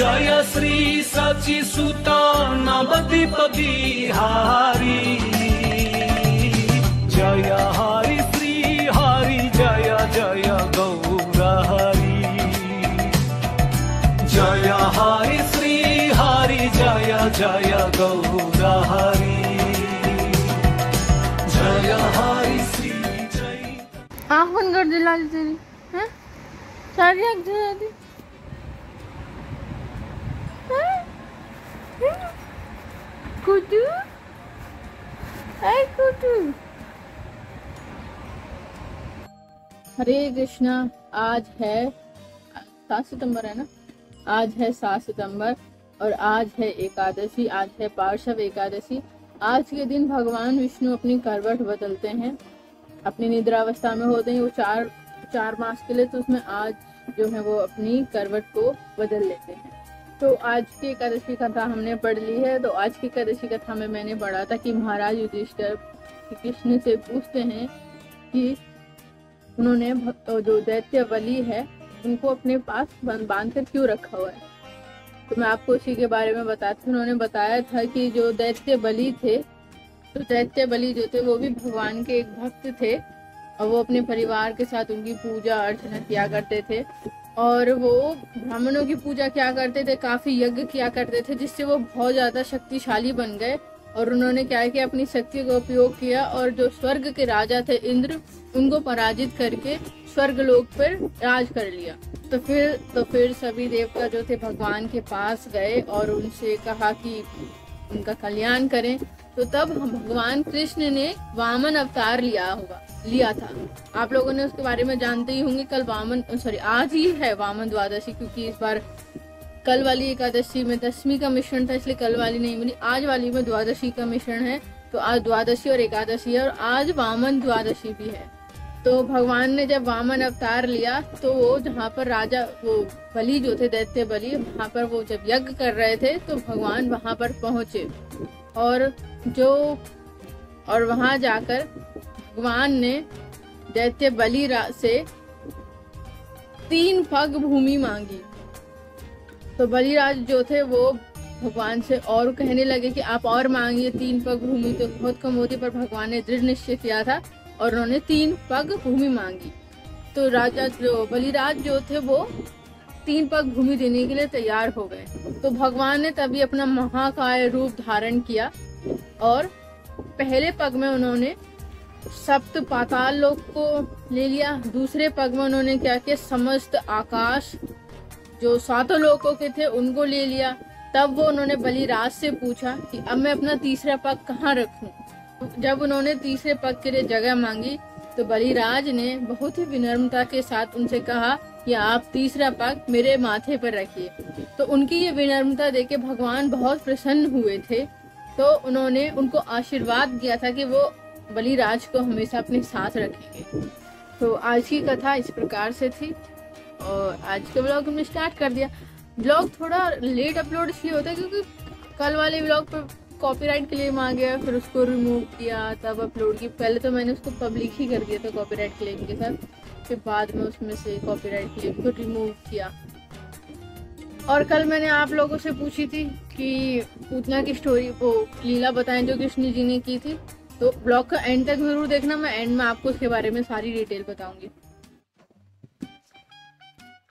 जय श्री सची सुता नवदीप बिहारी जय हरि श्री हरि जय जय गौर हरि जय हरि श्री हरि जय जय गौर हरि जय हरि श्री जय। आँख बंद कर दे लाल तेरी, हैं? सारी आँख जला दी। कुटू, हाय कुटू। हरे कृष्णा। आज है 7 सितंबर है ना, आज है 7 सितंबर और आज है एकादशी, आज है पार्श्व एकादशी। आज के दिन भगवान विष्णु अपनी करवट बदलते हैं, अपनी निद्रावस्था में होते हैं वो चार मास के लिए, तो उसमें आज जो है वो अपनी करवट को बदल लेते हैं। तो आज की एकादशी कथा हमने पढ़ ली है। तो आज की एकादशी कथा में मैंने पढ़ा था कि महाराज युधिष्ठिर कृष्ण से पूछते हैं कि उन्होंने जो दैत्य बलि है उनको अपने पास बांध कर क्यों रखा हुआ है। तो मैं आपको उसी के बारे में बताती हूँ। उन्होंने बताया था कि जो दैत्य बलि थे, तो दैत्य बलि जो थे वो भी भगवान के एक भक्त थे और वो अपने परिवार के साथ उनकी पूजा अर्चना किया करते थे और वो ब्राह्मणों की पूजा किया करते थे, काफी यज्ञ किया करते थे, जिससे वो बहुत ज्यादा शक्तिशाली बन गए। और उन्होंने क्या किया, अपनी शक्ति का उपयोग किया और जो स्वर्ग के राजा थे इंद्र, उनको पराजित करके स्वर्ग लोक पर राज कर लिया। तो फिर सभी देवता जो थे भगवान के पास गए और उनसे कहा कि उनका कल्याण करें। तो तब भगवान कृष्ण ने वामन अवतार लिया था। आप लोगों ने उसके बारे में जानते ही होंगे। आज ही है वामन द्वादशी, क्योंकि इस बार कल वाली एकादशी में दशमी का मिश्रण था, इसलिए कल वाली नहीं मिली। आज वाली में द्वादशी का मिश्रण है, तो आज द्वादशी और एकादशी है और आज वामन द्वादशी भी है। तो भगवान ने जब वामन अवतार लिया तो वो जहाँ पर राजा वो बलि जो थे, दैत्य बलि, वहाँ पर वो जब यज्ञ कर रहे थे तो भगवान वहाँ पर पहुंचे और वहाँ जाकर भगवान ने दैत्य बलि से 3 पग भूमि मांगी। तो बलिराज जो थे वो भगवान से और कहने लगे कि आप और मांगिए 3 पग भूमि, तो बहुत कम होती, पर भगवान ने दृढ़ निश्चय किया था और उन्होंने 3 पग भूमि मांगी। तो राजा जो बलिराज जो थे वो 3 पग भूमि देने के लिए तैयार हो गए। तो भगवान ने तभी अपना महाकाय रूप धारण किया और पहले पग में उन्होंने सप्त पाताल लोक को ले लिया, दूसरे पग में उन्होंने क्या किया, समस्त आकाश जो 7 लोकों के थे उनको ले लिया। तब वो उन्होंने बलिराज से पूछा कि अब मैं अपना तीसरा पग कहाँ रखूं। जब उन्होंने तीसरे पग के लिए जगह मांगी तो बलिराज ने बहुत ही विनम्रता के साथ उनसे कहा कि आप तीसरा पग मेरे माथे पर रखिए। तो उनकी ये विनम्रता देके भगवान बहुत प्रसन्न हुए थे। तो उन्होंने उनको आशीर्वाद दिया था कि वो बलिराज को हमेशा अपने साथ रखेंगे। तो आज की कथा इस प्रकार से थी और आज के ब्लॉग हमने स्टार्ट कर दिया। ब्लॉग थोड़ा लेट अपलोड इसलिए होता है क्योंकि कल वाले ब्लॉग पर कॉपीराइट क्लेम आ गया, फिर उसको रिमूव किया, तब अपलोड की। पहले तो मैंने उसको पब्लिक ही कर दिया था कॉपीराइट क्लेम के साथ, फिर बाद में उसमें से कॉपीराइट क्लेम को रिमूव किया। और कल मैंने आप लोगों से पूछी थी कि पूतना की स्टोरी वो लीला बताएं जो कृष्ण जी ने की थी। तो ब्लॉग का एंड तक जरूर देखना, मैं एंड में आपको उसके बारे में सारी डिटेल बताऊंगी।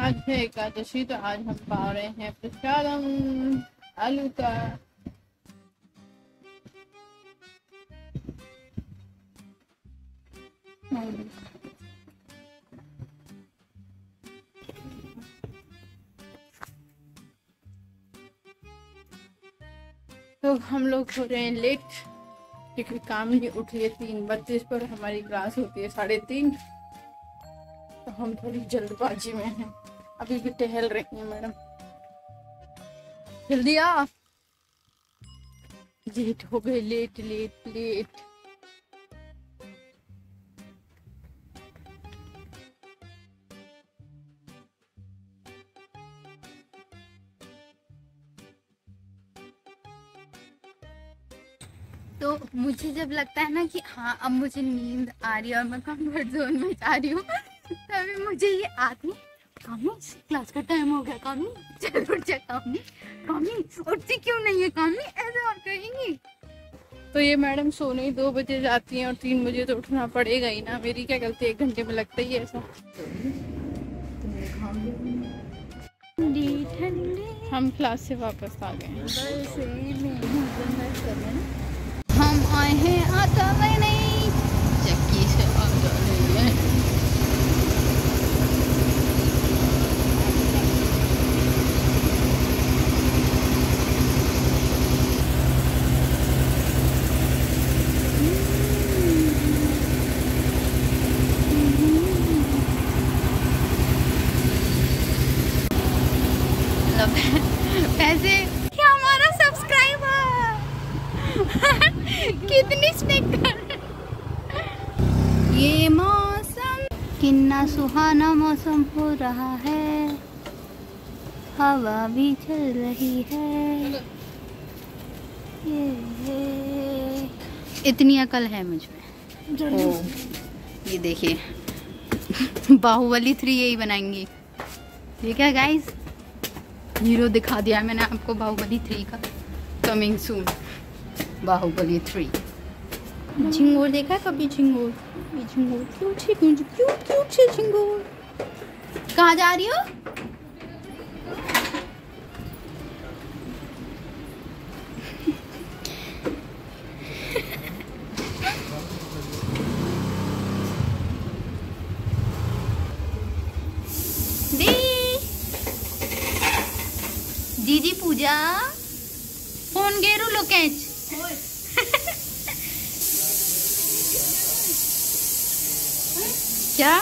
आज है एकादशी, तो आज हम पा रहे हैं प्रसादम आलू का। तो हम लोग हो रहे हैं लेट क्योंकि काम ही उठ लिए 3:32 पर, हमारी क्लास होती है 3:30, तो हम थोड़ी जल्दबाजी में हैं। अभी भी टहल रही हैं मैडम, जल्दी आ। लेट हो गए, लेट लेट लेट। तो मुझे जब लगता है ना कि हाँ अब मुझे नींद आ रही है और मैं कंफर्ट जोन में जा रही हूँ, तभी मुझे ये आती कामी क्लास का टाइम हो गया, कामी चल उठ जा, कामी कामी उठती क्यों नहीं है कामी, ऐसे और कहेंगी। तो ये मैडम सोने ही 2 बजे जाती हैं और 3 बजे तो उठना पड़ेगा ही ना, मेरी क्या गलती, 1 घंटे में लगता ही है ऐसा। ठंडी ठंडी हम क्लास से वापस आ गए हैं। हम आए हैं आता नहीं, चक्की से आ जा रही है। पैसे क्या हमारा सब्सक्राइबर कितनी स्नेकर। ये मौसम कितना सुहाना मौसम हो रहा है, हवा भी चल रही है। ये इतनी अकल है मुझ में। ये देखिए बाहुबली 3 यही बनाएंगी, ठीक है गाइस। हीरो दिखा दिया है मैंने आपको बाहुबली 3 का, कमिंग सून बाहुबली 3। झिंगोर देखा कभी? झिंगोर, ये झिंगोर क्यूट से झिंगोर। कहाँ जा रही हो? जीजी पूजा फोन गेरू लो कैच। क्या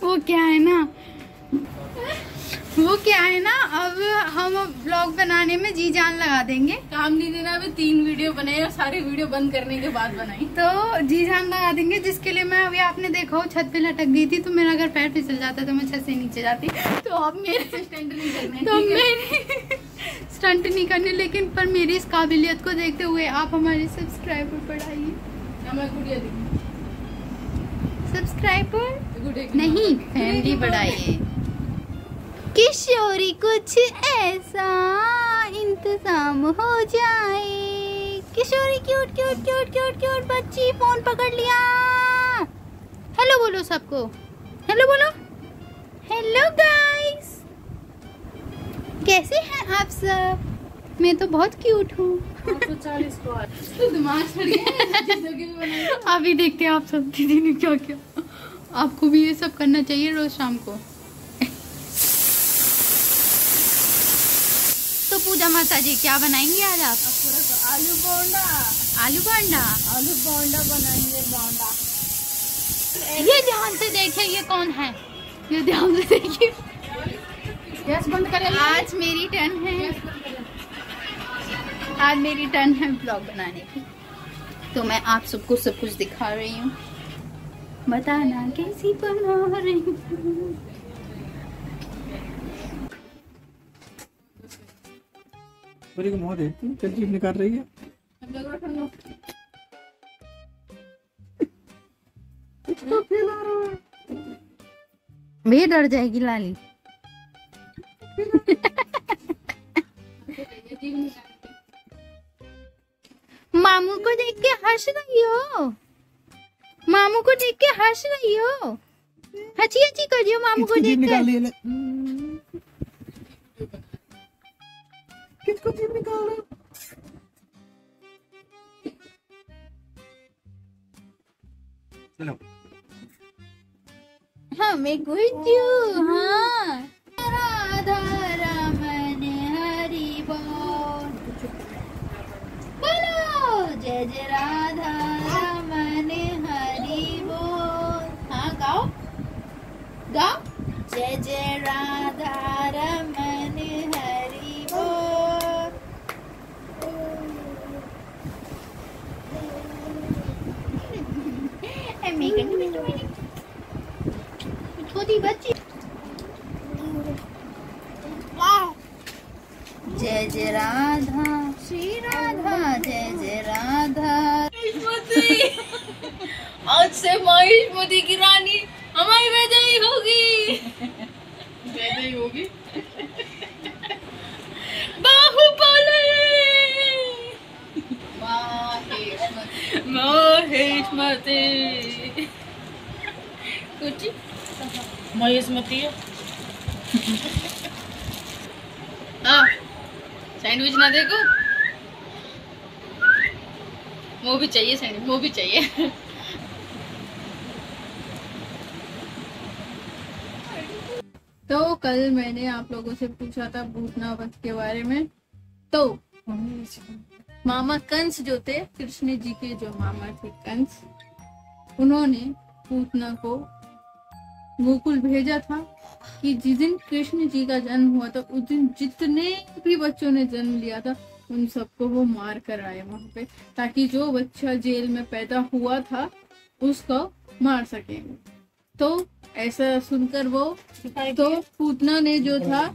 वो क्या है ना अब हम ब्लॉग बनाने में जी जान लगा देंगे। काम नहीं देना, अभी 3 वीडियो बनाए और सारे वीडियो बंद करने के बाद बनाई, तो जी जान लगा देंगे, जिसके लिए मैं अभी आपने देखा हो छत पे लटक गई थी, तो मेरा अगर पैर फिसल जाता तो मैं छत से नीचे जाती। तो अब मेरे स्टंट नहीं करने, तो मेरी स्टंट नहीं करने, लेकिन पर मेरी इस काबिलियत को देखते हुए आप हमारे सब्सक्राइबर बढ़ाइए। सब्सक्राइबर नहीं, फैमिली बढ़ाइए। किशोरी कुछ ऐसा इंतजाम हो जाए। Kishori cute cute cute cute cute बच्ची फोन पकड़ लिया। हेलो बोलो सबको, हेलो बोलो। हेलो गाइस, कैसे हैं आप सब? मैं तो बहुत क्यूट हूँ। तो दिमाग चढ़ गया। अभी देखते हैं आप सब दीदी ने क्या किया। आपको भी ये सब करना चाहिए रोज शाम को। तो पूजा माता जी क्या बनाएंगी आज आप? आलू बोंडा, आलू बोंडा। आलू बोंडा बनाएंगे, बोंडा। ये ध्यान से देखिए, ये कौन है? ये ध्यान से देखिए। गैस बंद करें। आज मेरी टर्न है, आज मेरी टर्न है ब्लॉग बनाने की, तो मैं आप सबको सब कुछ दिखा रही हूँ। बताना कैसी बना रही हूँ। जल्दी निकाल रही है। वे डर जाएगी लाली। मामू को देख के हंस रही हो, मामू को देख के हंस रही हो। हंसी हंसी करियो मामू को देख के। किसको जीभ निकाल रहे? चलो हमें गुज्जू। हाँ, राधा रमन हरि बोल, बोलो जय जय राधा रमन हरि बोल। हाँ गाओ गाओ, जय जय राधा रमन हरि बोल। छोटी बच्ची। जय जय राधा श्री राधा, जय जय राधा। आज से महिष्मती की रानी हमारी वैदेही होगी। वैदेही होगी। बाहुबली। महेशमती। कुछ महेशमती है। हाँ, सैंडविच ना देखो, वो भी चाहिए सैंडविच, वो भी चाहिए। तो कल मैंने आप लोगों से पूछा था पूतना वध के बारे में। तो मामा कंस जो थे, कृष्ण जी के जो मामा थे कंस, उन्होंने पूतना को गोकुल भेजा था कि जिस दिन कृष्ण जी का जन्म हुआ था उस दिन जितने भी बच्चों ने जन्म लिया था उन सबको वो मार कर आए वहां पे, ताकि जो बच्चा जेल में पैदा हुआ था उसको मार सके। तो ऐसा सुनकर वो तो पूतना ने जो था,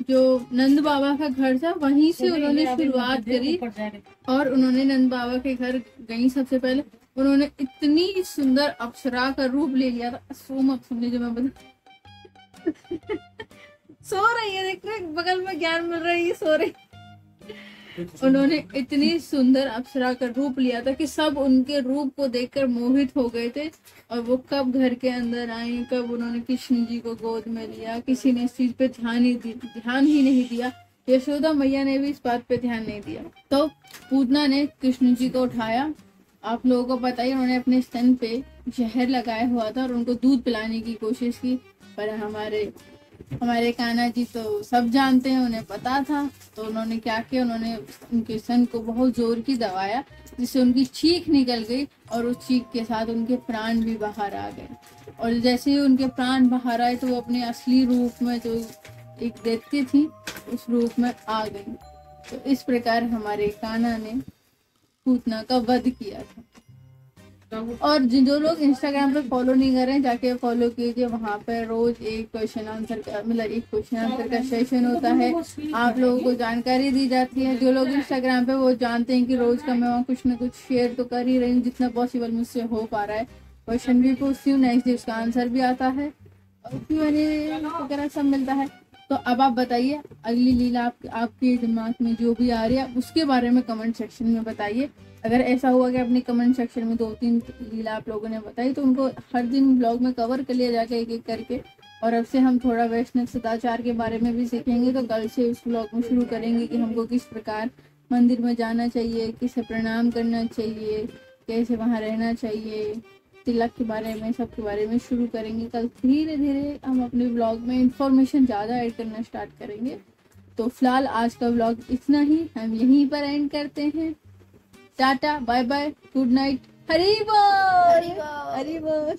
जो नंद बाबा का घर था, वहीं से उन्होंने शुरुआत करी और उन्होंने नंद बाबा के घर गई। सबसे पहले उन्होंने इतनी सुंदर अप्सरा का रूप ले लिया था। सो मत सुनने जो मैं बता सो रही है, देख रहे बगल में ज्ञान मिल रही है, सो रही। उन्होंने इतनी सुंदर अप्सरा का रूप लिया था कि सब उनके रूप को देखकर मोहित हो गए थे। और वो कब घर के अंदर आई, कब उन्होंने कृष्ण जी को गोद में लिया, किसी ने इस चीज पे ध्यान ही नहीं दिया। यशोदा मैया ने भी इस बात पे ध्यान नहीं दिया। तो पूतना ने कृष्ण जी को उठाया। आप लोगों को पता ही, उन्होंने अपने स्तन पे जहर लगाया हुआ था और उनको दूध पिलाने की कोशिश की, पर हमारे कान्हा जी तो सब जानते हैं, उन्हें पता था। तो उन्होंने क्या किया, उन्होंने उनके स्तन को बहुत जोर की दबाया जिससे उनकी चीख निकल गई और उस चीख के साथ उनके प्राण भी बाहर आ गए। और जैसे ही उनके प्राण बाहर आए तो वो अपने असली रूप में, जो एक दैत्य थी, उस रूप में आ गई। तो इस प्रकार हमारे कान्हा ने पूतना का वध किया था। और जो लोग इंस्टाग्राम पे फॉलो नहीं कर रहे हैं जाके फॉलो कीजिए। वहाँ पे रोज एक क्वेश्चन आंसर का, मतलब एक क्वेश्चन आंसर का सेशन होता है। आप लोगों को जानकारी दी जाती है। जो लोग इंस्टाग्राम पे वो जानते हैं कि रोज का मैं वहाँ कुछ ना कुछ शेयर तो कर ही रही हूँ, जितना पॉसिबल मुझसे हो पा रहा है। क्वेश्चन भी पूछती हूँ, नेक्स्ट डे उसका आंसर भी आता है और Q&A वगैरह सब मिलता है। तो अब आप बताइए अगली लीला आपके दिमाग में जो भी आ रही है उसके बारे में कमेंट सेक्शन में बताइए। अगर ऐसा हुआ कि अपने कमेंट सेक्शन में 2-3 लीला आप लोगों ने बताई तो उनको हर दिन ब्लॉग में कवर कर लिया जाएगा एक एक करके। और अब से हम थोड़ा वैष्णव सदाचार के बारे में भी सीखेंगे। तो कल से उस ब्लॉग में शुरू करेंगे कि हमको किस प्रकार मंदिर में जाना चाहिए, किसे प्रणाम करना चाहिए, कैसे वहाँ रहना चाहिए, तिलक के बारे में, सब के बारे में शुरू करेंगे। कल धीरे धीरे हम अपने ब्लॉग में इंफॉर्मेशन ज़्यादा ऐड करना स्टार्ट करेंगे। तो फिलहाल आज का ब्लॉग इतना ही, हम यहीं पर एंड करते हैं। Tata, bye bye, good night, Hari बोल, हरी बोल।